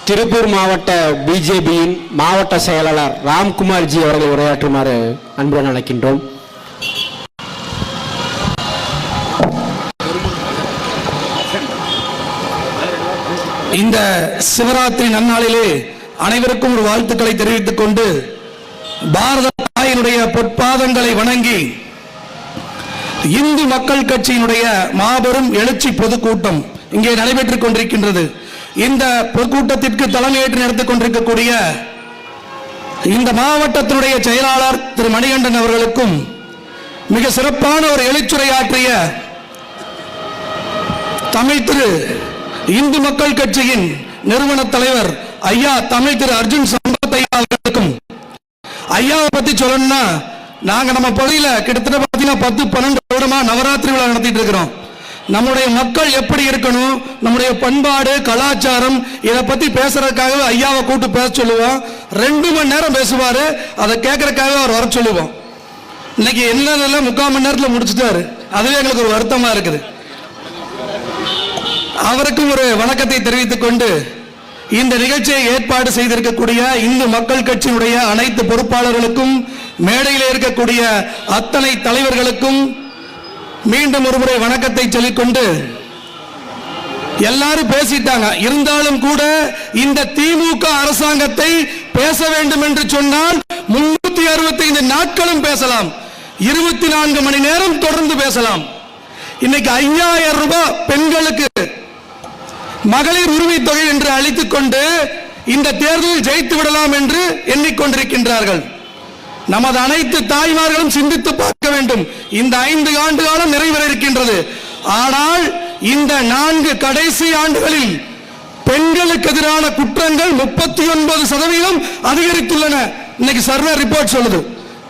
திருப்பூர் மாவட்ட பிஜேபியின் மாவட்ட செயலாளர் ராம்குமார்ஜி அவர்களை உரையாற்றுமாறு அன்புடன் அழைக்கின்றோம். இந்த சிவராத்திரி நன்னாளிலே அனைவருக்கும் ஒரு வாழ்த்துக்களை தெரிவித்துக் கொண்டு பாரத தாயினுடைய பொற்பாதங்களை வணங்கி இந்து மக்கள் கட்சியினுடைய மாபெரும் எழுச்சி பொதுக்கூட்டம் இங்கே நடைபெற்றுக் கொண்டிருக்கின்றது. இந்த பொதுக்கூட்டத்திற்கு தலைமையேற்று நடத்திக் கொண்டிருக்கக்கூடிய இந்த மாவட்டத்தினுடைய செயலாளர் திரு மணிகண்டன் அவர்களுக்கும் மிக சிறப்பான ஒரு எழுச்சுரையாற்றிய தமிழ் திரு இந்து மக்கள் கட்சியின் நிறுவன தலைவர் ஐயா தமிழ் திரு அர்ஜுன் சம்பத் ஐயா அவர்களுக்கும், ஐயாவை பத்தி சொல்லணும்னா நாங்க நம்ம பகுதியில் கிட்டத்தட்ட பார்த்தீங்கன்னா 10-12 வருடமா நவராத்திரி விழா நடத்திட்டு இருக்கிறோம். நம்முடைய மக்கள் எப்படி இருக்கணும், நம்முடைய பண்பாடு கலாச்சாரம் இதை பத்தி பேசுறதுக்காகவே ஐயாவை கூட்டு பேச சொல்லுவோம். 2 மணி நேரம் பேசுவாரு. அதை கேட்கறதுக்காகவே அவர் வர சொல்லுவோம். இன்னைக்கு என்ன 3/4 மணி நேரத்தில் முடிச்சுட்டாரு. அதுவே எங்களுக்கு ஒரு வருத்தமா இருக்குது. அவருக்கும் ஒரு வணக்கத்தை தெரிவித்துக் கொண்டு இந்த நிகழ்ச்சியை ஏற்பாடு செய்திருக்கக்கூடிய இந்து மக்கள் கட்சியினுடைய அனைத்து பொறுப்பாளர்களுக்கும், மேடையில் இருக்கக்கூடிய அத்தனை தலைவர்களுக்கும் மீண்டும் ஒருமுறை வணக்கத்தை சொல்லிக்கொண்டு, எல்லாரும் பேசிட்டாங்க. இருந்தாலும் கூட இந்த திமுக அரசாங்கத்தை பேச வேண்டும் என்று சொன்னால் 365 நாட்களும் பேசலாம், 24 மணி நேரம் தொடர்ந்து பேசலாம். இன்னைக்கு 5000 ரூபாய் பெண்களுக்கு மகளிர் உரிமை தொகை என்று அளித்துக் கொண்டு இந்த தேர்தலில் ஜெயித்து விடலாம் என்று எண்ணிக்கொண்டிருக்கின்றார்கள். நமது அனைத்து தாய்மார்களும் சிந்தித்து பார்க்க வேண்டும். இந்த 5 ஆண்டு காலம் நிறைவேற இருக்கின்றது. ஆனால் இந்த 4 கடைசி ஆண்டுகளில் பெண்களுக்கு எதிரான குற்றங்கள் 39% அதிகரித்துள்ளன. இன்னைக்கு சர்வே ரிப்போர்ட் சொல்லுது.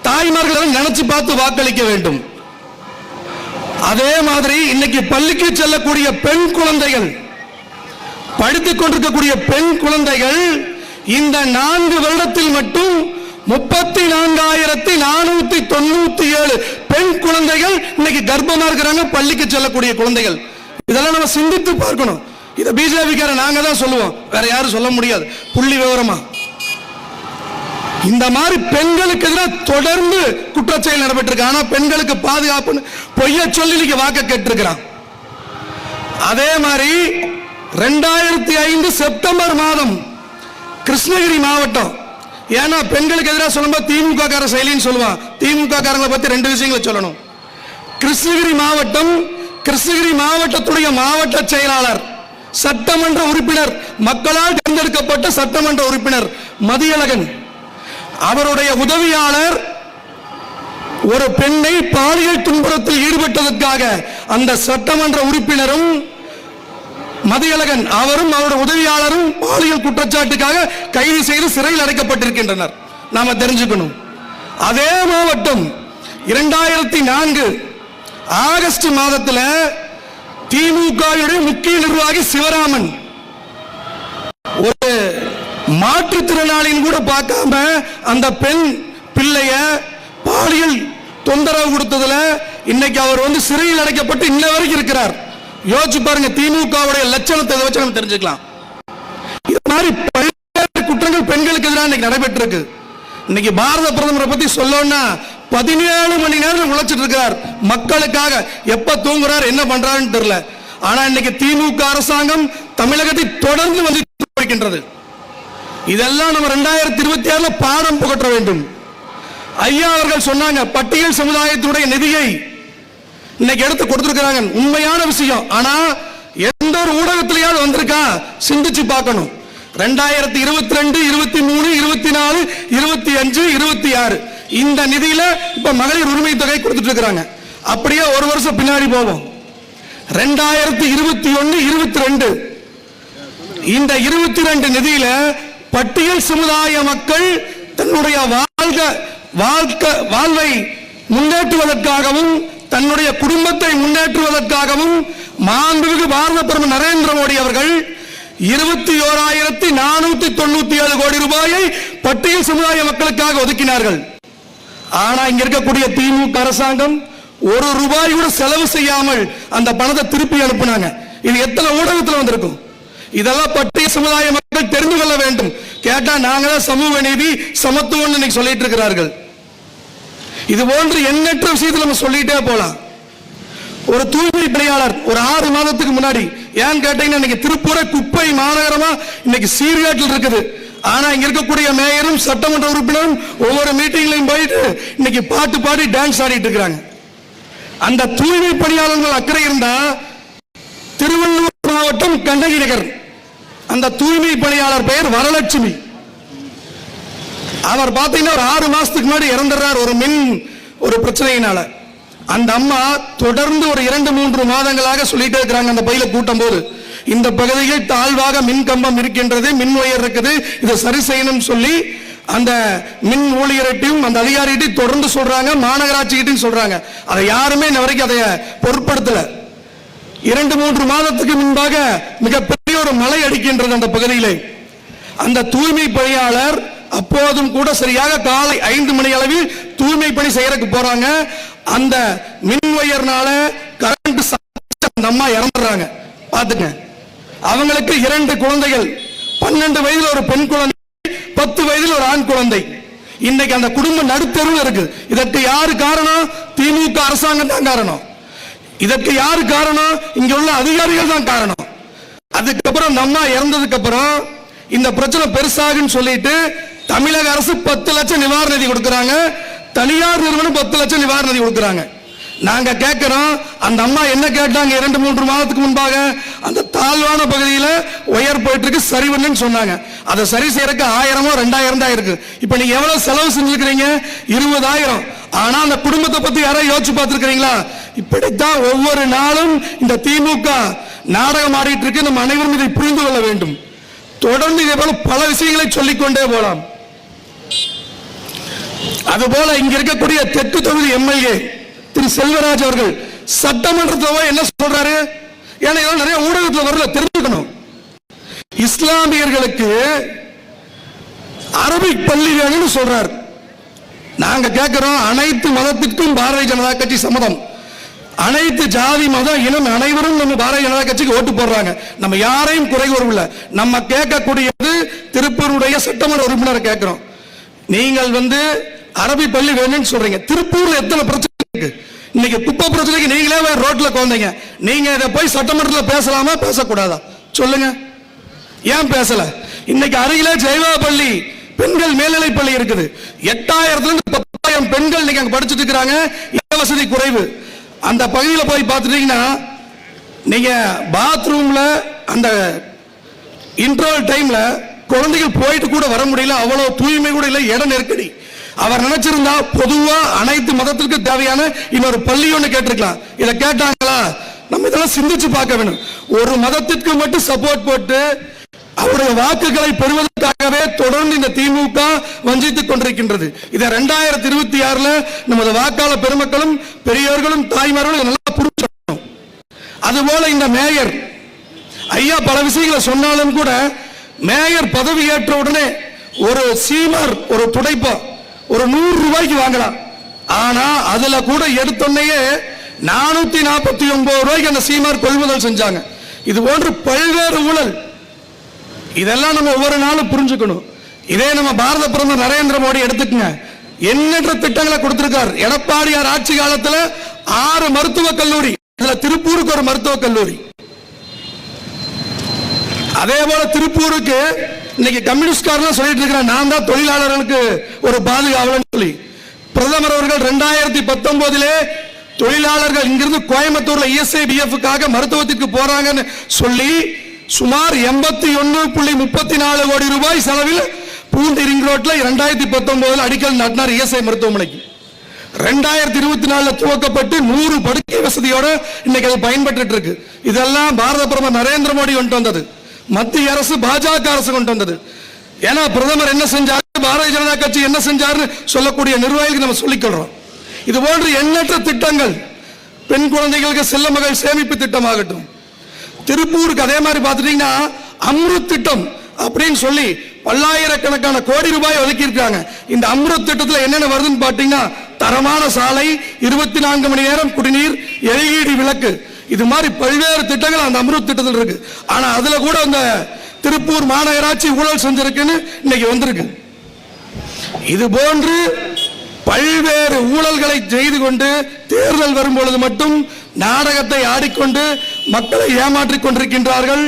தாய்மார்கள் நினைச்சு பார்த்து வாக்களிக்க வேண்டும். அதே மாதிரி இன்னைக்கு பள்ளிக்கு செல்லக்கூடிய பெண் குழந்தைகள், படித்துக் கொண்டிருக்கக்கூடிய பெண் குழந்தைகள் இந்த 4 வருடத்தில் மட்டும் 34,497 பெண் குழந்தைகள் இன்னைக்கு கர்ப்பமா இருக்கிறாங்க, பள்ளிக்கு செல்லக்கூடிய குழந்தைகள். இதெல்லாம் நம்ம சிந்தித்து பார்க்கணும். இதை பிஜேபிக்கார நாங்க தான் சொல்லுவோம், வேற யாரும் சொல்ல முடியாது. புள்ளி விவரமா இந்த மாதிரி பெண்களுக்கு எதிராக தொடர்ந்து குற்றச்செயல் நடைபெற்றிருக்கு. ஆனா பெண்களுக்கு பாதுகாப்பு பொய்ய சொல்லி நீங்க வாக்க கேட்டிருக்கிறான். அதே மாதிரி 2005 செப்டம்பர் மாதம் கிருஷ்ணகிரி மாவட்டம், ஏன்னா பெண்களுக்கு எதிராக சொல்லும்போது திமுக கார செயலின்னு சொல்லுவான். திமுக காரங்களை பத்தி 2 விஷயங்களை சொல்லணும். கிருஷ்ணகிரி மாவட்டம், கிருஷ்ணகிரி மாவட்டத்துடைய மாவட்ட செயலாளர், சட்டமன்ற உறுப்பினர், மக்களால் தேர்ந்தெடுக்கப்பட்ட சட்டமன்ற உறுப்பினர் மதியழகன், அவருடைய உதவியாளர் ஒரு பெண்ணை பாலியல் துன்புறுத்தலில் ஈடுபட்டதற்காக அந்த சட்டமன்ற உறுப்பினரும் மதியழகன் அவரும் அவருடைய உதவியாளரும் பாலியல் குற்றச்சாட்டுக்காக கைது செய்து சிறையில் அடைக்கப்பட்டிருக்கின்றனர். நாம தெரிஞ்சுக்கணும். அதே மாவட்டம் 2004 ஆகஸ்ட் மாதத்தில் திமுக முக்கிய நிர்வாகி சிவராமன் ஒரு மாற்றுத்திறனாளின்னு கூட பார்க்காம அந்த பெண் பிள்ளைய பாலியல் தொந்தரவு கொடுத்ததுல இன்னைக்கு அவர் சிறையில் அடைக்கப்பட்டு இன்ன வரைக்கும் இருக்கிறார். யோசிச்சு பாருங்க, திமுகவுடைய லட்சணத்தை வச்சு நம்ம தெரிஞ்சுக்கலாம். இது மாதிரி பல்வேறு குற்றங்கள் பெண்களுக்கு எதிராக இன்னைக்கு நடைபெற்றிருக்கு. இன்னைக்கு பாரத பிரதமரை பத்தி சொல்லணும்னா 17 மணி நேரம் உழைச்சிட்டு இருக்கிறார் மக்களுக்காக. எப்ப தூங்குறார், என்ன பண்றாருன்னு தெரியல. ஆனா இன்னைக்கு திமுக அரசாங்கம் தமிழகத்தை தொடர்ந்து வருகின்றது. இதெல்லாம் நம்ம 2026 பாடம் புகற்ற வேண்டும். ஐயா அவர்கள் சொன்னாங்க, பட்டியல் சமுதாயத்துடைய நிதியை இன்னைக்கு எடுத்து கொடுத்திருக்கிறாங்க. உண்மையான விஷயம். ஆனா எந்த ஒரு ஊடகத்திலேயாவது வந்திருக்கா சிந்திச்சு பார்க்கணும். 2022, 23, 24, 25, 26 இந்த நிதியில இப்ப மகளிர் உரிமை தொகை கொடுத்துட்டு இருக்கிறாங்க. அப்படியே ஒரு வருஷம் பின்னாடி போவோம். 2021, 22 இந்த 22 நிதியில பட்டியல் சமுதாய மக்கள் தன்னுடைய வாழ்வை முன்னேற்றுவதற்காகவும் தன்னுடைய குடும்பத்தை முன்னேற்றுவதற்காகவும் மாண்புமிகு பாரத பிரதமர் நரேந்திர மோடி அவர்கள் 21,497 கோடி ரூபாயை பட்டியல் சமுதாய மக்களுக்காக ஒதுக்கினார்கள். ஆனா இங்க இருக்கக்கூடிய திமுக அரசாங்கம் ஒரு ரூபாய் கூட செலவு செய்யாமல் அந்த பணத்தை திருப்பி அனுப்பினாங்க. இது எத்தனை ஊடகத்தில் வந்திருக்கும்? இதெல்லாம் பட்டிய சமுதாய மக்கள் தெரிந்து கொள்ள வேண்டும். கேட்டா நாங்க தான் சமூக நீதி சமத்துவம் இன்னைக்கு சொல்லிட்டு இருக்கிறார்கள். இது போன்று எண்ணற்ற விஷயத்தில் நம்ம சொல்லிட்டே போலாம். ஒரு தூய்மை பணியாளர் ஒரு 6 மாதத்துக்கு முன்னாடி, ஏன் கேட்டீங்கன்னா இன்னைக்கு திருப்பூரை குப்பை மாநகரமா இன்னைக்கு சீர்காட்டில் இருக்குது. ஆனா இங்க இருக்கக்கூடிய மேயரும் சட்டமன்ற உறுப்பினரும் ஒவ்வொரு மீட்டிங்லையும் போயிட்டு இன்னைக்கு பாட்டு பாடி டான்ஸ் ஆடிட்டு இருக்கிறாங்க. அந்த தூய்மை பணியாளர்கள் அக்கறை இருந்தா திருவள்ளூர் மாவட்டம் கண்ணகி நகர் அந்த தூய்மை பணியாளர் பெயர் வரலட்சுமி. அவர் பார்த்தீங்கன்னா ஒரு 6 மாசத்துக்கு முன்னாடி இறந்துறார் ஒரு பிரச்சனையினால. அந்த அம்மா தொடர்ந்து ஒரு 2-3 மாதங்களாக சொல்லிட்டே இருக்கிறாங்க. அந்த பையில கூட்டும் போது இந்த பகுதியில் தாழ்வாக மின் கம்பம் இருக்கின்றது, மின் ஒயர் இருக்குது, இதை சரி செய்யணும் சொல்லி அந்த மின் ஊழியர்கிட்டையும் அந்த அதிகாரிகிட்டையும் தொடர்ந்து சொல்றாங்க, மாநகராட்சிகிட்டையும் சொல்றாங்க. அதை யாருமே இன்ன வரைக்கும் அதை பொருட்படுத்தல. 2-3 மாதத்துக்கு முன்பாக மிகப்பெரிய ஒரு மழை அடிக்கின்றது அந்த பகுதியிலே. அந்த தூய்மை பணியாளர் அப்போதும் கூட சரியாக காலை 5 மணி அளவில் தூய்மை பணி செய்யறதுக்கு போறாங்க. அந்த மின் ஒயர்னால கரண்ட் அந்த அம்மா இறந்துறாங்க. பாத்துங்க, அவங்களுக்கு 2 குழந்தைகள், 12 வயதில் ஒரு பெண் குழந்தை, 10 வயதில் ஒரு ஆண் குழந்தை. இன்னைக்கு அந்த குடும்பம் நடுத்தெருவில் இருக்கு. இதற்கு யாரு காரணம்? திமுக அரசாங்கம் தான் காரணம். இதற்கு யாரு காரணம்? இங்க உள்ள அதிகாரிகள் தான் காரணம். அதுக்கப்புறம் அந்த அம்மா இறந்ததுக்கு அப்புறம் இந்த பிரச்சனை பெருசாகுன்னு சொல்லிட்டு தமிழக அரசு 10 லட்சம் நிவாரண நிதி கொடுக்கறாங்க, தனியார் நிறுவனம் 10 லட்சம் நிவாரண நிதி கொடுக்கறாங்க. நாங்க கேட்கிறோம், அந்த அம்மா என்ன கேட்டாங்க? 2-3 மாதத்துக்கு முன்பாக அந்த தாழ்வான பகுதியில் ஒயர் போயிட்டு இருக்கு, சரி பண்ணுன்னு சொன்னாங்க. அதை சரி செய்யறதுக்கு 1000-2000 தான் இருக்கு. இப்ப நீங்க எவ்வளவு செலவு செஞ்சிருக்கிறீங்க? 20,000. ஆனா அந்த குடும்பத்தை பத்தி யாராவது யோசிச்சு பார்த்திருக்கிறீங்களா? இப்படித்தான் ஒவ்வொரு நாளும் இந்த திமுக நாடகம் ஆடிட்டு இருக்கு. நம்ம அனைவரும் இதை புரிந்து கொள்ள வேண்டும். தொடர்ந்து இதே போல பல விஷயங்களை சொல்லிக்கொண்டே போலாம். அதுபோல இங்க இருக்கக்கூடிய தெற்கு தொகுதி எம்எல்ஏ திரு செல்வராஜ் அவர்கள் சட்டமன்றத்தில் என்ன சொல்றாரு? ஏன்னா நிறைய ஊடகத்தில் வரல, தெரிஞ்சுக்கணும். இஸ்லாமியர்களுக்கு அரபிக் பள்ளி வேணும்னு சொல்றாரு. நாங்க கேட்கிறோம், அனைத்து மதத்திற்கும் பாரதிய ஜனதா கட்சி சம்மதம். அனைத்து ஜாதி மதம் இனம் அனைவரும் நம்ம பாரதிய ஜனதா கட்சிக்கு ஓட்டு போடுறாங்க. நம்ம யாரையும் குறை கூறவில்லை. நம்ம கேட்கக்கூடியது திருப்பூருடைய சட்டமன்ற உறுப்பினர் கேட்கிறோம். நீங்கள் அரபி பள்ளி வேணும்னு சொல்றீங்க. திருப்பூர்ல எத்தனை பிரச்சனை இருக்கு? இன்னைக்கு குப்பை பிரச்சனைக்கு நீங்களே ரோட்ல குழந்தைங்க, நீங்க இதை போய் சட்டமன்றத்தில் பேசலாமா பேசக்கூடாதா சொல்லுங்க? ஏன் பேசல? இன்னைக்கு அருகிலே ஜெயவா பள்ளி பெண்கள் மேல்நிலை பள்ளி இருக்குது. 8000 to 10,000 பெண்கள் நீங்க அங்க படிச்சுட்டு இருக்காங்க. வசதி குறைவு. அந்த பகுதியில் போய் பார்த்துட்டீங்கன்னா நீங்க பாத்ரூம்ல அந்த இன்டர்வல் டைம்ல குழந்தைகள் போயிட்டு கூட வர முடியல, அவ்வளவு தூய்மை கூட இல்லை, இட நெருக்கடி. அவர் நினைச்சிருந்தா பொதுவா அனைத்து மதத்திற்கு தேவையான இன்னொரு பள்ளி ஒன்று கேட்டிருக்கலாம். இதை கேட்டாங்களா? நம்ம இதெல்லாம் சிந்திச்சு பார்க்க வேணும். ஒரு மதத்திற்கு மட்டும் சப்போர்ட் போட்டு அவருடைய வாக்குகளை பெறுவதற்காகவே தொடர்ந்து இந்த திமுக வஞ்சித்துக் கொண்டிருக்கின்றது. இதை 2026 நமது வாக்காளர் பெருமக்களும் பெரியவர்களும் தாய்மார்களும் நல்லா புரிஞ்சுக்கணும். அதுபோல இந்த மேயர் ஐயா பல விஷயங்களை சொன்னாலும் கூட மேயர் பதவி ஏற்ற உடனே ஒரு சீமர் ஒரு துடைப்பா ஒரு 100 ரூபாய்க்கு வாங்கலாம். ஆனா அதுல கூட எடுத்தோன்னையே 449 ரூபாய்க்கு அந்த சீமார் கொள்முதல் செஞ்சாங்க. இது போன்று பல்வேறு ஊழல். இதெல்லாம் நம்ம ஒவ்வொரு நாளும் புரிஞ்சுக்கணும். இதே நம்ம பாரத பிரதமர் நரேந்திர மோடி எடுத்துக்கங்க, எண்ணற்ற திட்டங்களை கொடுத்திருக்கார். எடப்பாடியார் ஆட்சி காலத்தில் 6 மருத்துவக் கல்லூரி, இதுல திருப்பூருக்கு ஒரு மருத்துவக் கல்லூரி. அதே போல திருப்பூருக்கு இன்னைக்கு கம்யூனிஸ்ட்காரங்க சொல்லிட்டு இருக்கிற, நான் தான் தொழிலாளர்களுக்கு ஒரு பாதுகாவலன் சொல்லி. பிரதமர் அவர்கள் 2019 தொழிலாளர்கள் இங்கிருந்து கோயம்புத்தூர்ல ESIBF மருத்துவத்திற்கு போறாங்கன்னு சொல்லி சுமார் 81.34 கோடி ரூபாய் செலவில் பூண்டி ரிங் ரோட்ல 2019 அடிக்கல் நாட்டினார் ESI மருத்துவமனைக்கு. 2024 துவக்கப்பட்டு 100 படுக்கை வசதியோட இன்னைக்கு அது பயன்பட்டு இருக்கு. இதெல்லாம் பாரத பிரதமர் நரேந்திர மோடி கொண்டு வந்தது, மத்திய அரசு பாஜக அரசு கொண்டு வந்தது. ஏன்னா பிரதமர் என்ன செஞ்சாரு, பாரதிய ஜனதா கட்சி என்ன செஞ்சாரு சொல்லக்கூடிய நிர்வாகிகளுக்கு நம்ம சொல்லிக்கிறோம். இது போன்று எண்ணற்ற திட்டங்கள், பெண் குழந்தைகளுக்கு செல்ல மகள் சேமிப்பு திட்டமாகட்டும், திருப்பூருக்கு அதே மாதிரி பார்த்துட்டீங்கன்னா அம்ருத் திட்டம் அப்படின்னு சொல்லி பல்லாயிரக்கணக்கான கோடி ரூபாய் ஒதுக்கி இருக்காங்க. இந்த அம்ருத் திட்டத்தில் என்னென்ன வருதுன்னு பார்த்தீங்கன்னா, தரமான சாலை, 24 மணி நேரம் குடிநீர், LED விளக்கு, இது மாதிரி பல்வேறு திட்டங்கள் அந்த அம்ருத் திட்டத்தில் இருக்கு. ஆனா அதுல கூட அந்த திருப்பூர் மாநகராட்சி ஊழல் செஞ்சிருக்குன்னு இன்னைக்கு வந்திருக்கு. இது போன்று பல்வேறு ஊழல்களை செய்து கொண்டு தேர்தல் வரும்பொழுது மட்டும் நாடகத்தை ஆடிக்கொண்டு மக்களை ஏமாற்றிக் கொண்டிருக்கின்றார்கள்.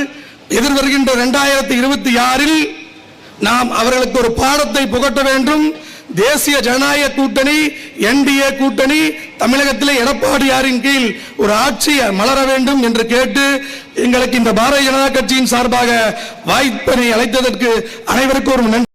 எதிர்வருகின்ற 2026 நாம் அவர்களுக்கு ஒரு பாடத்தை புகட்ட வேண்டும். தேசிய ஜனநாயக கூட்டணி, NDA கூட்டணி தமிழகத்திலே எடப்பாடியாரின் கீழ் ஒரு ஆட்சி மலர வேண்டும் என்று கேட்டு எங்களுக்கு இந்த பாரதிய ஜனதா கட்சியின் சார்பாக வாய்ப்பினை அளித்ததற்கு அனைவருக்கும் ஒரு நன்றி.